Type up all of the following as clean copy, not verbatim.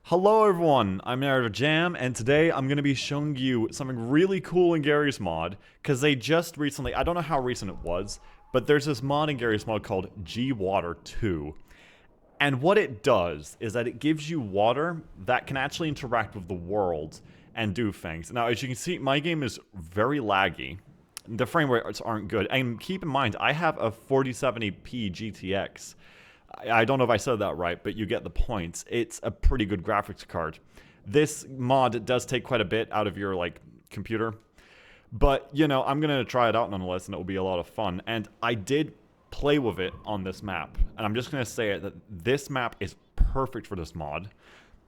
Hello everyone, I'm Narrative Jam, and today I'm going to be showing you something really cool in Garry's mod, because they just recently, I don't know how recent it was, but there's this mod in Garry's mod called Gwater2. And what it does is that it gives you water that can actually interact with the world and do things. Now, as you can see, my game is very laggy. The frame rates aren't good, and keep in mind, I have a 4070p GTX. I don't know if I said that right, but you get the point. It's a pretty good graphics card. This mod does take quite a bit out of your, computer. But, you know, I'm going to try it out nonetheless, and it will be a lot of fun. And I did play with it on this map. And I'm just going to say it, that this map is perfect for this mod.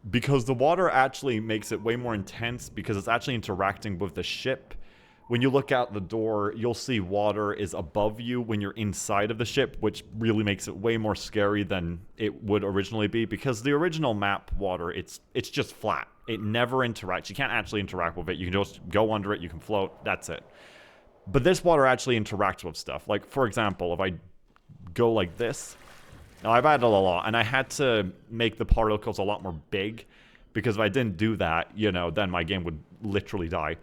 Because the water actually makes it way more intense, because it's actually interacting with the ship. When you look out the door, you'll see water is above you when you're inside of the ship, which really makes it way more scary than it would originally be, because the original map water, it's just flat. It never interacts. You can't actually interact with it. You can just go under it, you can float, that's it. But this water actually interacts with stuff. Like, for example, if I go like this, now I've added a lot, and I had to make the particles a lot more big, because if I didn't do that, you know, then my game would literally die.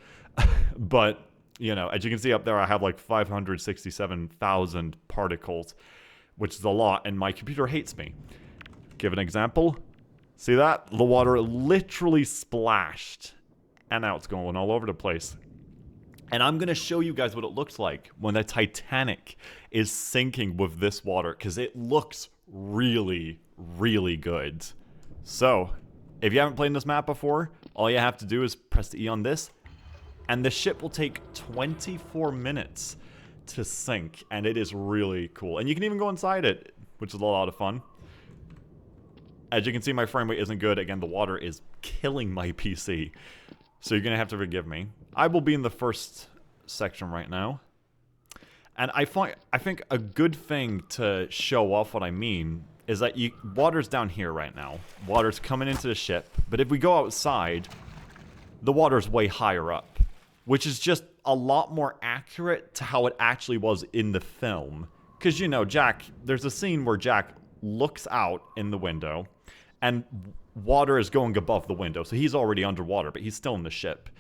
But you know, as you can see up there, I have like 567,000 particles, which is a lot, and my computer hates me. Give an example. See that? The water literally splashed, and now it's going all over the place. And I'm going to show you guys what it looks like when the Titanic is sinking with this water, because it looks really, really good. So, if you haven't played this map before, all you have to do is press the E on this, and the ship will take 24 minutes to sink, and it is really cool. And you can even go inside it, which is a lot of fun. As you can see, my frame rate isn't good. Again, the water is killing my PC. So you're going to have to forgive me. I will be in the first section right now. And I think a good thing to show off what I mean is that water's down here right now. Water's coming into the ship. But if we go outside, the water's way higher up, which is just a lot more accurate to how it actually was in the film. Because, you know, there's a scene where Jack looks out in the window, and water is going above the window, so he's already underwater, but he's still in the ship.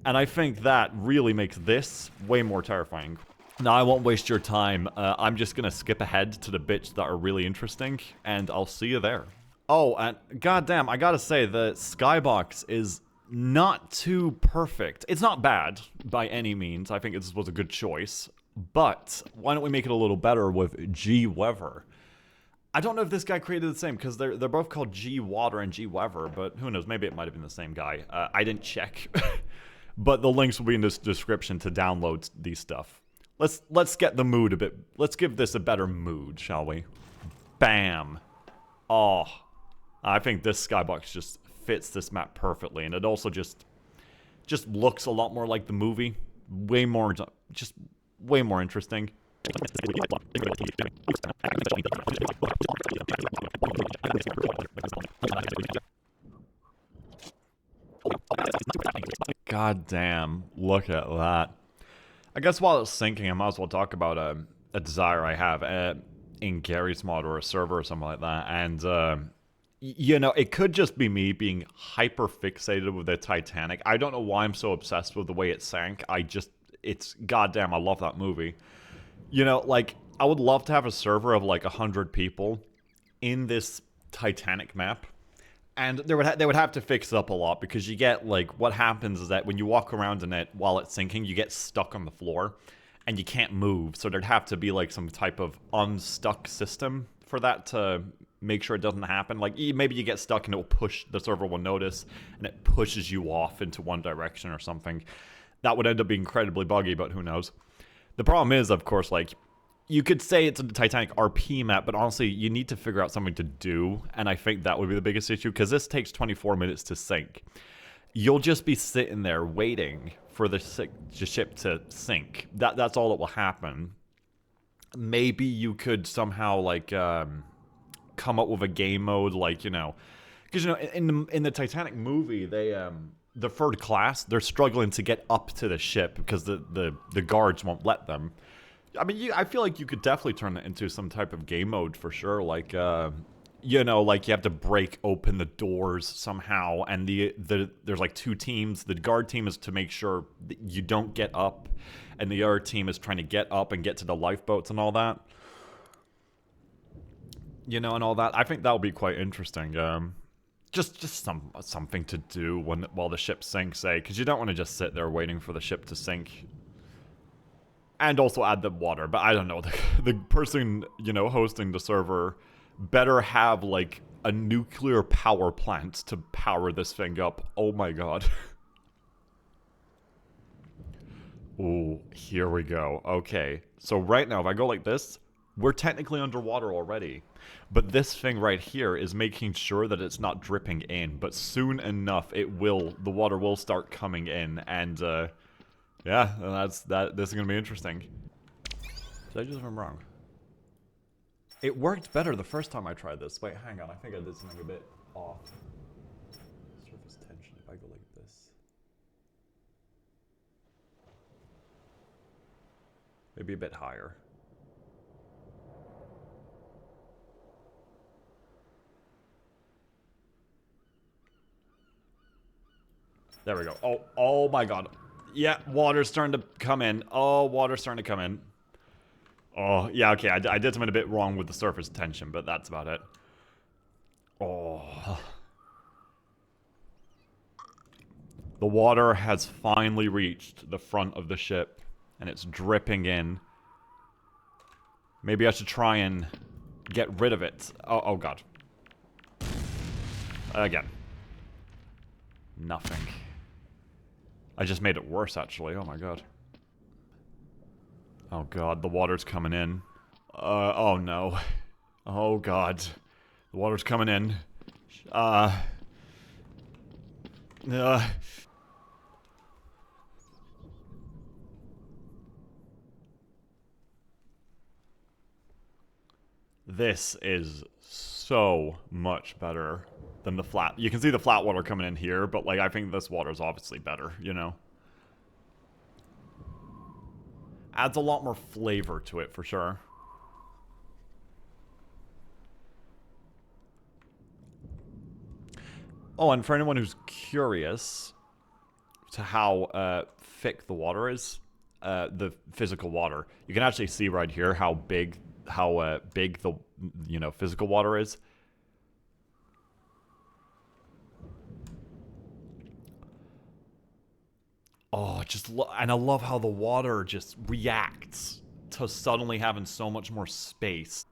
And I think that really makes this way more terrifying. Now, I won't waste your time. I'm just going to skip ahead to the bits that are really interesting, and I'll see you there. Oh, and goddamn, I gotta say, the skybox is not too perfect. It's not bad by any means. I think this was a good choice. But why don't we make it a little better with Gweather? I don't know if this guy created the same, because they're both called Gwater and Gweather, but who knows? Maybe it might have been the same guy. I didn't check. But the links will be in this description to download these stuff. Let's get the mood a bit. Let's give this a better mood, shall we? Bam. Oh, I think this skybox just fits this map perfectly, and it also just looks a lot more like the movie. Way more interesting. God damn, look at that. I guess while it's sinking, I might as well talk about a desire I have in Garry's mod, or a server or something like that. And you know, it could just be me being hyper fixated with the Titanic. I don't know why I'm so obsessed with the way it sank. It's goddamn, I love that movie. You know, like, I would love to have a server of like 100 people in this Titanic map. And they would have to fix it up a lot, because you get, like, what happens is that when you walk around in it while it's sinking, you get stuck on the floor and you can't move. So there'd have to be like some type of unstuck system for that to make sure it doesn't happen. Like, maybe you get stuck and the server will notice, and it pushes you off into one direction or something. That would end up being incredibly buggy, but who knows. The problem is, of course, like, you could say it's a Titanic RP map, but honestly, you need to figure out something to do, and I think that would be the biggest issue, because this takes 24 minutes to sink. You'll just be sitting there waiting for the ship to sink. That's all that will happen. Maybe you could somehow, like, come up with a game mode, like, you know, because, you know, in the Titanic movie, the third class, they're struggling to get up to the ship because the guards won't let them. I mean, I feel like you could definitely turn it into some type of game mode for sure. Like, you know, like you have to break open the doors somehow, and there's like two teams. The guard team is to make sure that you don't get up, and the other team is trying to get up and get to the lifeboats and all that. You know, and all that. I think that'll be quite interesting. Just something to do while the ship sinks, because you don't want to just sit there waiting for the ship to sink. And also add the water, but I don't know. The person, you know, hosting the server better have, like, a nuclear power plant to power this thing up. Oh my god. Ooh, here we go. Okay, so right now, if I go like this, we're technically underwater already. But this thing right here is making sure that it's not dripping in, but soon enough, the water will start coming in, and, yeah, this is gonna be interesting. Did I do something wrong? It worked better the first time I tried this. Wait, hang on. I think I did something a bit off. Surface tension, if I go like this. Maybe a bit higher. There we go. Oh my god. Yeah, water's starting to come in. Oh, water's starting to come in. Oh, yeah, okay, I did something a bit wrong with the surface tension, but that's about it. Oh. The water has finally reached the front of the ship, and it's dripping in. Maybe I should try and get rid of it. Oh god. Again. Nothing. I just made it worse, actually. Oh my god. Oh god, the water's coming in. Oh no. Oh god. The water's coming in. This is so much better than the flat. You can see the flat water coming in here, but like I think this water's obviously better, you know? Adds a lot more flavor to it for sure. Oh, and for anyone who's curious to how thick the water is, the physical water, you can actually see right here how big the, you know, physical water is. Oh, and I love how the water just reacts to suddenly having so much more space.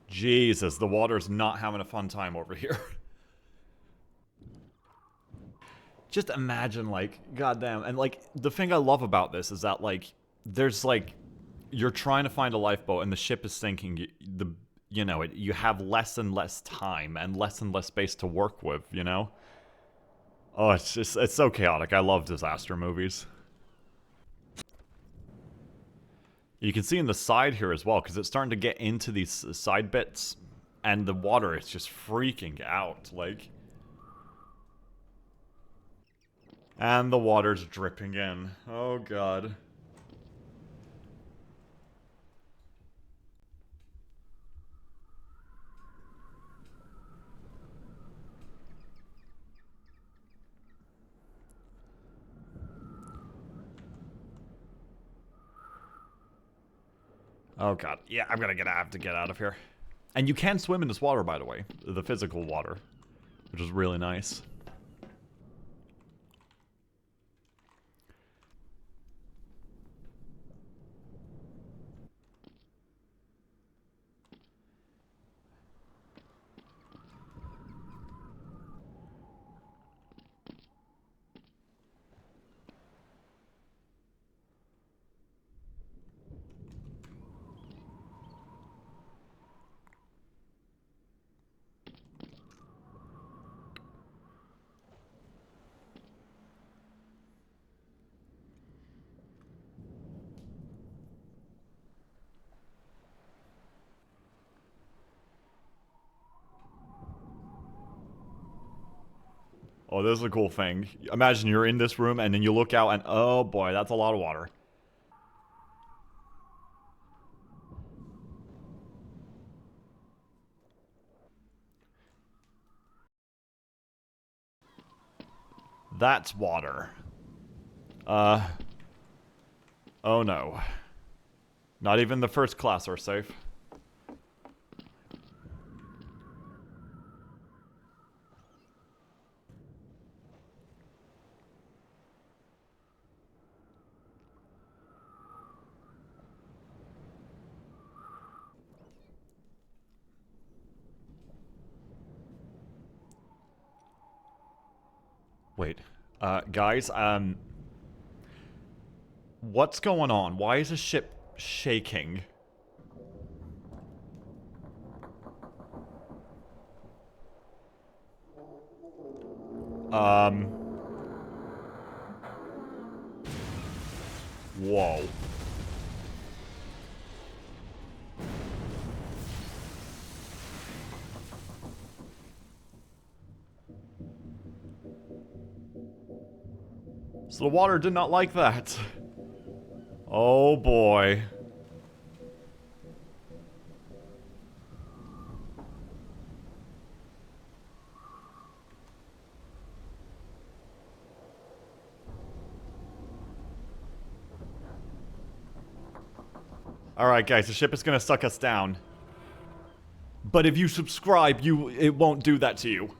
Jesus, the water's not having a fun time over here. Just imagine, like, goddamn, and like, the thing I love about this is that, like, there's like, you're trying to find a lifeboat and the ship is sinking. You have less and less time and less space to work with, you know? Oh, it's so chaotic. I love disaster movies. You can see in the side here as well, because it's starting to get into these side bits, and the water is just freaking out, like. And the water's dripping in. Oh god. Oh god. Yeah, I have to get out of here. And you can swim in this water, by the way. The physical water. Which is really nice. Oh, this is a cool thing. Imagine you're in this room and then you look out and oh boy, that's a lot of water. That's water. Oh no. Not even the first class are safe. Wait, guys, what's going on? Why is the ship shaking? Whoa. So the water did not like that. Oh boy. Alright guys, the ship is gonna suck us down. But if you subscribe, it won't do that to you.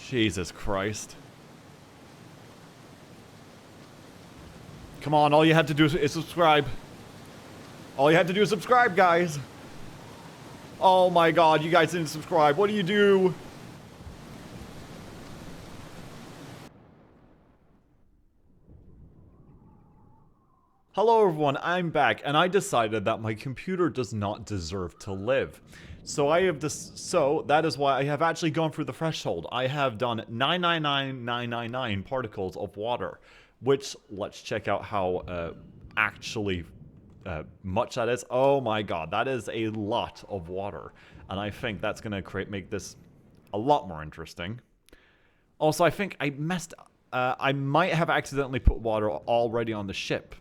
Jesus Christ. Come on, all you had to do is subscribe. All you had to do is subscribe, guys. Oh my god, you guys didn't subscribe. What do you do? Hello everyone, I'm back, and I decided that my computer does not deserve to live. So that is why I have actually gone through the threshold. I have done 999,999 particles of water, which, let's check out how actually much that is. Oh my god, that is a lot of water. And I think that's going to make this a lot more interesting. Also, I think I I might have accidentally put water already on the ship,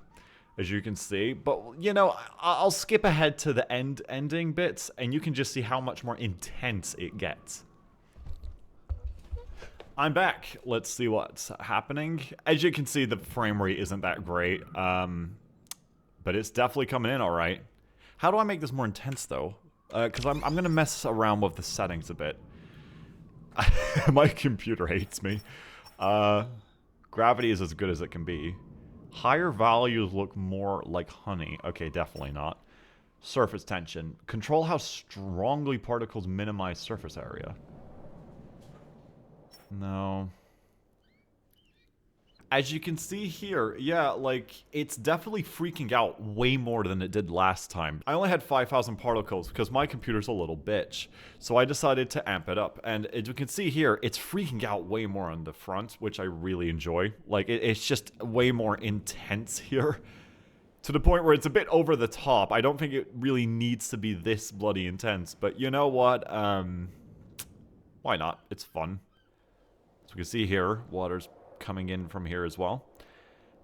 as you can see, but you know, I'll skip ahead to the ending bits and you can just see how much more intense it gets. I'm back. Let's see what's happening. As you can see, the frame rate isn't that great, but it's definitely coming in all right. How do I make this more intense though? Because I'm gonna mess around with the settings a bit. My computer hates me. Gravity is as good as it can be. Higher values look more like honey. Okay, definitely not. Surface tension. Control how strongly particles minimize surface area. No. As you can see here, yeah, like, it's definitely freaking out way more than it did last time. I only had 5,000 particles because my computer's a little bitch. So I decided to amp it up. And as you can see here, it's freaking out way more on the front, which I really enjoy. Like, it's just way more intense here. To the point where it's a bit over the top. I don't think it really needs to be this bloody intense. But you know what? Why not? It's fun. So we can see here, water's coming in from here as well.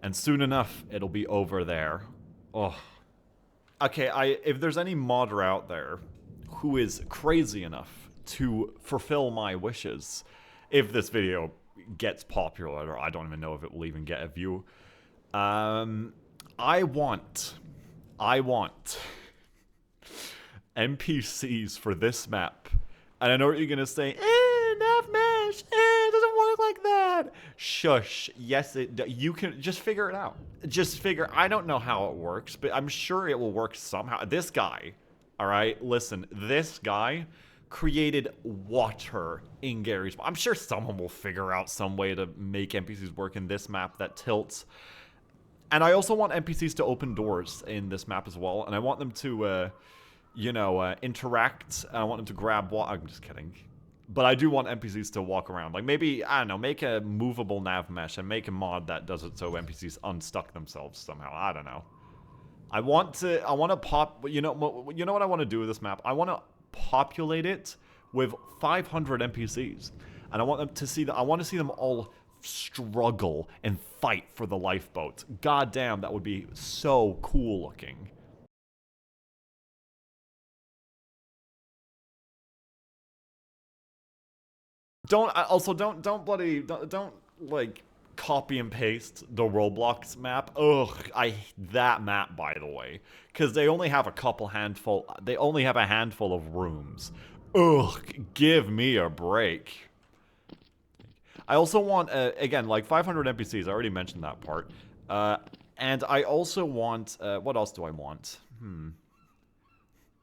And soon enough, it'll be over there. Oh. Okay, if there's any modder out there who is crazy enough to fulfill my wishes if this video gets popular, or I don't even know if it will even get a view. I want NPCs for this map. And I know what you're gonna say, nav mesh, it doesn't work like that. Shush, yes, you can, just figure it out. I don't know how it works, but I'm sure it will work somehow. This guy, all right, listen, this guy created water in Garry's. I'm sure someone will figure out some way to make NPCs work in this map that tilts. And I also want NPCs to open doors in this map as well, and I want them to, interact. I want them to grab water. I'm just kidding. But I do want NPCs to walk around. Like, maybe, I don't know, make a movable nav mesh and make a mod that does it so NPCs unstuck themselves somehow. I don't know. I want to pop, you know what I want to do with this map? I want to populate it with 500 NPCs. And I want them to see I want to see them all struggle and fight for the lifeboat. God damn, that would be so cool looking. Don't like copy and paste the Roblox map. Ugh, I hate that map, by the way, because they only have a handful of rooms. Ugh, give me a break. I also want, again, like 500 NPCs. I already mentioned that part. And I also want, what else do I want?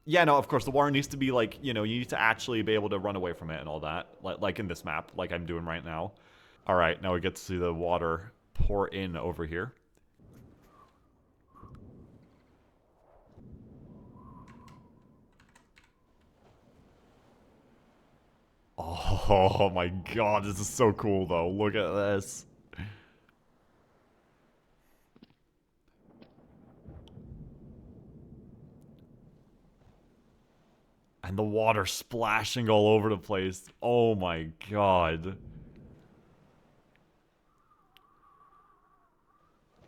Yeah, no, of course, the water needs to be, like, you need to actually be able to run away from it and all that. Like in this map, like I'm doing right now. Alright, now we get to see the water pour in over here. Oh my god, this is so cool though. Look at this. And the water splashing all over the place. Oh my god.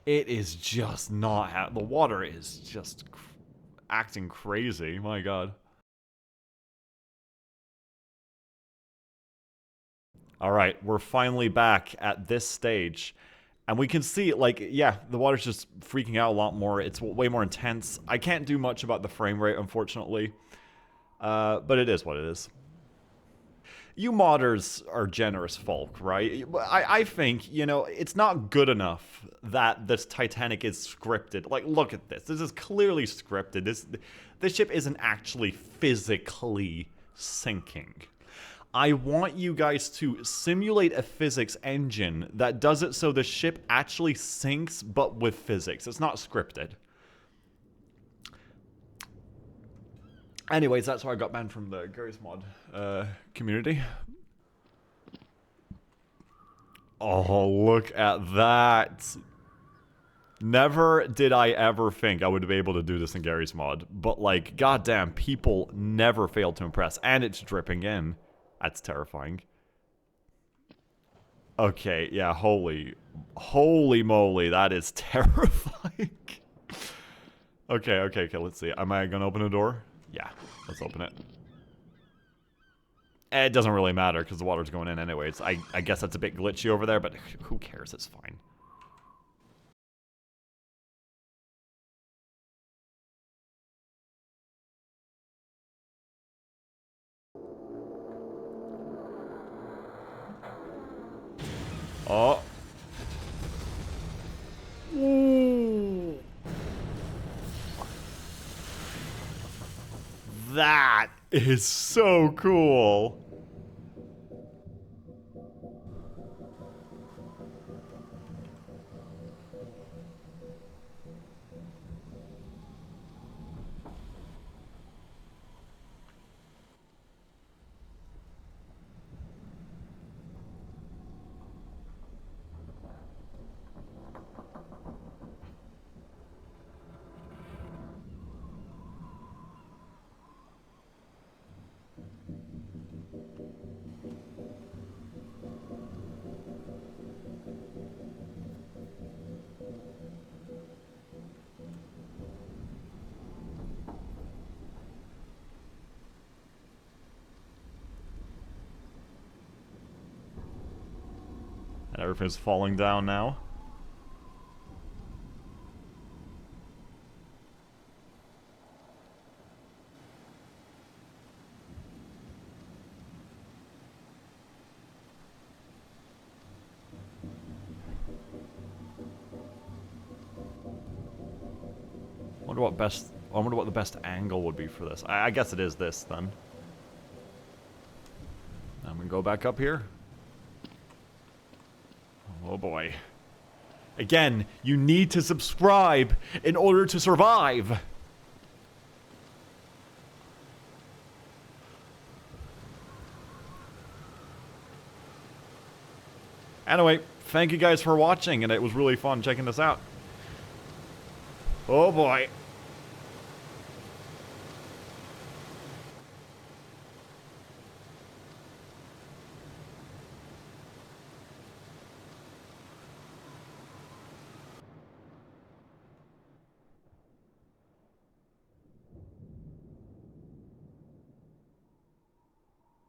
It is just not the water is just acting crazy. My god. Alright, we're finally back at this stage. And we can see, like, yeah, the water's just freaking out a lot more. It's way more intense. I can't do much about the frame rate, unfortunately. But it is what it is. You modders are generous folk, right? I think, it's not good enough that this Titanic is scripted. Like, look at this. This is clearly scripted. This ship isn't actually physically sinking. I want you guys to simulate a physics engine that does it so the ship actually sinks, but with physics. It's not scripted. Anyways, that's why I got banned from the Garry's mod community. Oh, look at that. Never did I ever think I would be able to do this in Garry's mod. But, like, goddamn, people never fail to impress. And it's dripping in. That's terrifying. Okay, yeah, holy moly, that is terrifying. Okay, let's see. Am I gonna open a door? Yeah, let's open it. It doesn't really matter because the water's going in anyways. I guess that's a bit glitchy over there, but who cares? It's fine. Oh. Ooh. That is so cool. And everything's falling down now. I wonder what the best angle would be for this. I guess it is this, then. I'm gonna go back up here. Oh boy. Again, you need to subscribe in order to survive. Anyway, thank you guys for watching, and it was really fun checking this out. Oh boy.